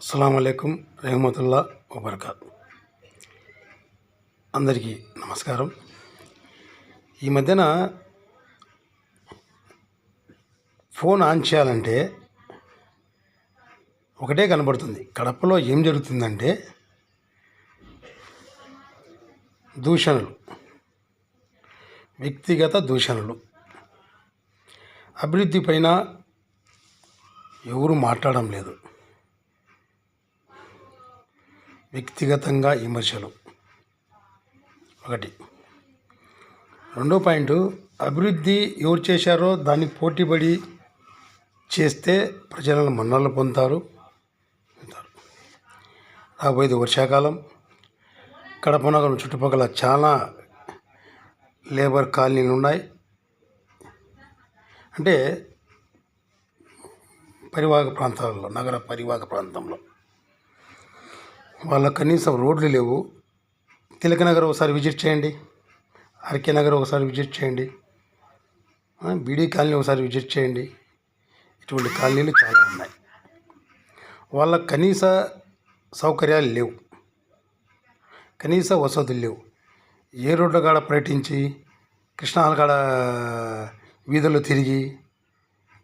అస్సలాముఅలైకుం రెహమతుల్లా వబర్కాతు. అందరికీ నమస్కారం. ఈ మధ్యన ఫోన్ ఆన్ చేయాలంటే ఒకటే కనబడుతుంది. కడపలో ఏం జరుగుతుందంటే దూషణలు, వ్యక్తిగత దూషణలు, అభివృద్ధి పైన ఎవరు మాట్లాడడం లేదు. వ్యక్తిగతంగా విమర్శలు ఒకటి. రెండో పాయింట్, అభివృద్ధి ఎవరు చేశారో దానికి పోటీపడి చేస్తే ప్రజలను మన్ననలు పొందుతారు. రాబోయేది వర్షాకాలం. కడప నగరం చుట్టుపక్కల చాలా లేబర్ కాలనీలు ఉన్నాయి. అంటే పరివాహక ప్రాంతాలలో, నగర పరివాహక ప్రాంతంలో వాళ్ళ కనీసం రోడ్లు లేవు. తిలక నగర్ ఒకసారి విజిట్ చేయండి, ఆర్కే నగర్ ఒకసారి విజిట్ చేయండి, బీడీ కాలనీ ఒకసారి విజిట్ చేయండి. ఇటువంటి కాలనీలు చాలా ఉన్నాయి. వాళ్ళ కనీస సౌకర్యాలు లేవు, కనీస వసతులు లేవు. ఏ రోడ్ల కాడ పర్యటించి కృష్ణాల కాడ వీధుల్లో తిరిగి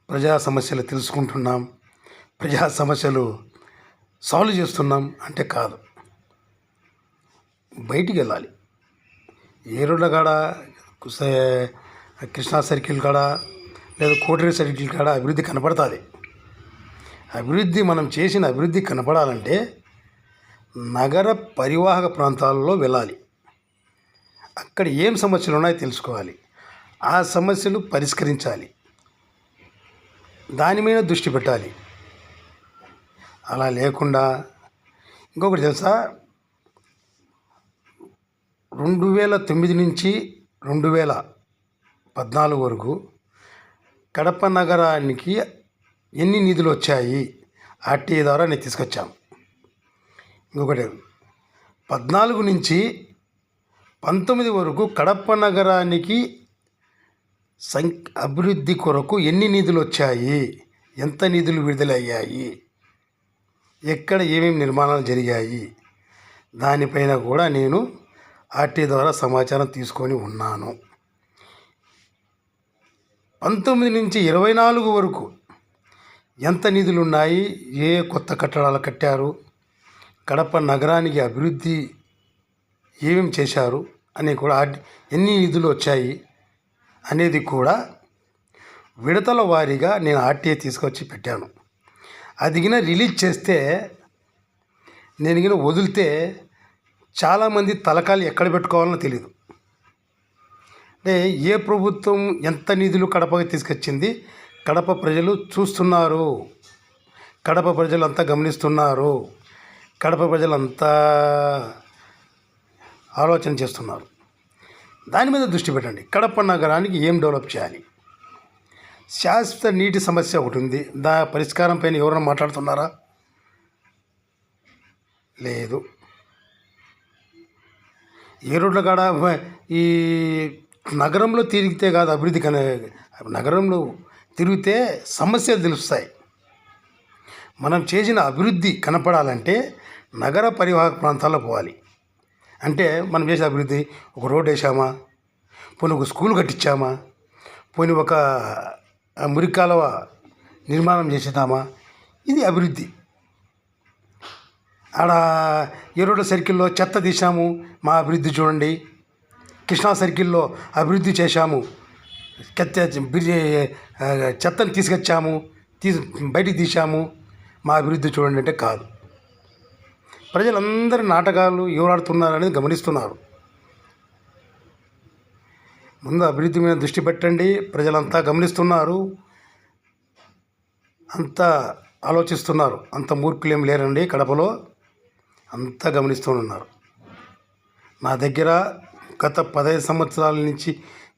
ప్రజా సమస్యలు తెలుసుకుంటున్నాం, ప్రజా సమస్యలు సాల్వ్ చేస్తున్నాం అంటే కాదు. బయటికి వెళ్ళాలి. ఏ రోడ్ల కాడ కృష్ణా సర్కిల్ కాడ లేదా కోటరీ సర్కిల్ కాడ అభివృద్ధి కనపడుతుంది. అభివృద్ధి మనం చేసిన అభివృద్ధి కనపడాలంటే నగర పరివాహక ప్రాంతాల్లో వెళ్ళాలి. అక్కడ ఏం సమస్యలు ఉన్నాయో తెలుసుకోవాలి, ఆ సమస్యలు పరిష్కరించాలి, దాని మీద దృష్టి పెట్టాలి. అలా లేకుండా ఇంకొకటి తెలుసా, 2009 నుంచి 2014 వరకు కడప నగరానికి ఎన్ని నిధులు వచ్చాయి ఆర్టీఏ ద్వారా నేను తీసుకొచ్చాము. ఇంకొకటి 14 నుంచి 19 వరకు కడప నగరానికి అభివృద్ధి కొరకు ఎన్ని నిధులు వచ్చాయి, ఎంత నిధులు విడుదలయ్యాయి, ఎక్కడ ఏమేమి నిర్మాణాలు జరిగాయి, దానిపైన కూడా నేను ఆర్టీఏ ద్వారా సమాచారం తీసుకొని ఉన్నాను. 19 నుంచి 24 వరకు ఎంత నిధులు ఉన్నాయి, ఏ కొత్త కట్టడాలు కట్టారు, కడప నగరానికి అభివృద్ధి ఏమేమి చేశారు అని కూడా, ఎన్ని నిధులు వచ్చాయి అనేది కూడా విడతల వారీగా నేను ఆర్టీఏ తీసుకొచ్చి పెట్టాను. అది గిన రిలీజ్ చేస్తే, నేను గిన వదిలితే చాలామంది తలకాలు ఎక్కడ పెట్టుకోవాలో తెలియదు. అంటే ఏ ప్రభుత్వం ఎంత నిధులు కడపకి తీసుకొచ్చింది కడప ప్రజలు చూస్తున్నారు, కడప ప్రజలు అంతా గమనిస్తున్నారు, కడప ప్రజలు అంతా ఆలోచన చేస్తున్నారు. దాని మీద దృష్టి పెట్టండి. కడప నగరానికి ఏం డెవలప్ చేయాలి. శాశ్వత నీటి సమస్య ఒకటి ఉంది, పరిష్కారం పైన ఎవరైనా మాట్లాడుతున్నారా? లేదు. ఏ రోడ్ల కాడ ఈ నగరంలో తిరిగితే కాదు అభివృద్ధి, నగరంలో తిరిగితే సమస్యలు తెలుస్తాయి. మనం చేసిన అభివృద్ధి కనపడాలంటే నగర పరివాహక ప్రాంతాల్లో పోవాలి. అంటే మనం చేసిన అభివృద్ధి, ఒక రోడ్ వేసామా, పోనీ ఒక స్కూల్ కట్టించామా, పోనీ ఒక మురికాలువ నిర్మాణం చేసేదామా, ఇది అభివృద్ధి. ఆడ ఏరోడ్ల సర్కిల్లో చెత్త తీసాము, మా అభివృద్ధి చూడండి. కృష్ణా సర్కిల్లో అభివృద్ధి చేశాము, చెత్తని తీసుకొచ్చాము, బయటికి తీసాము, మా అభివృద్ధి చూడండి అంటే కాదు. ప్రజలందరి నాటకాలు ఎవరు ఆడుతున్నారు అనేది గమనిస్తున్నారు. ముందు అభివృద్ధి మీద దృష్టి పెట్టండి. ప్రజలంతా గమనిస్తున్నారు, అంతా ఆలోచిస్తున్నారు. అంత మూర్ఖులు ఏం లేరండి కడపలో, అంతా గమనిస్తున్నారు. నా దగ్గర గత 15 సంవత్సరాల నుంచి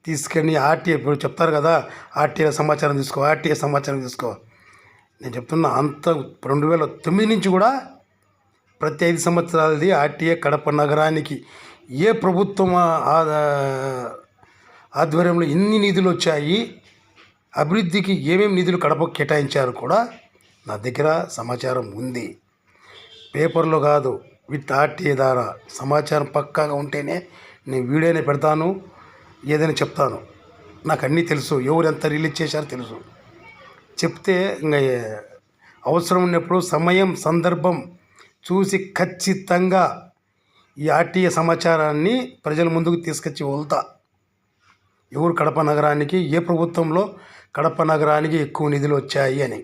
తీసుకెళ్ళి ఆర్టీఏ, ఇప్పుడు చెప్తారు కదా ఆర్టీఏ సమాచారం తీసుకో, ఆర్టీఏ సమాచారం తీసుకో. నేను చెప్తున్నా, అంత 2009 నుంచి కూడా ప్రతి 5 సంవత్సరాలది ఆర్టీఏ కడప నగరానికి ఏ ప్రభుత్వం ఆధ్వర్యంలో ఎన్ని నిధులు వచ్చాయి, అభివృద్ధికి ఏమేమి నిధులు కడపకు కేటాయించారు కూడా నా దగ్గర సమాచారం ఉంది. పేపర్లో కాదు, విత్ ఆర్టీఏ ద్వారా సమాచారం పక్కాగా ఉంటేనే నేను వీడియోనే పెడతాను, ఏదైనా చెప్తాను. నాకు అన్నీ తెలుసు, ఎవరు ఎంత రిలీజ్ చేశారో తెలుసు. చెప్తే ఇంకా అవసరం ఉన్నప్పుడు సమయం సందర్భం చూసి ఖచ్చితంగా ఈ ఆర్టీఏ సమాచారాన్ని ప్రజల ముందుకు తీసుకొచ్చి వెళ్తా. ఎవరు కడప నగరానికి, ఏ ప్రభుత్వంలో కడప నగరానికి ఎక్కువ నిధులు వచ్చాయి అని.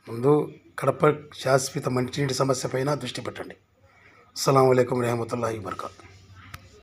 ముందు కడప శాశ్వత మంచినీటి సమస్య పైన దృష్టి పెట్టండి. అస్సలాము అలైకుం రహమతుల్లాహి వబరకాతుహు.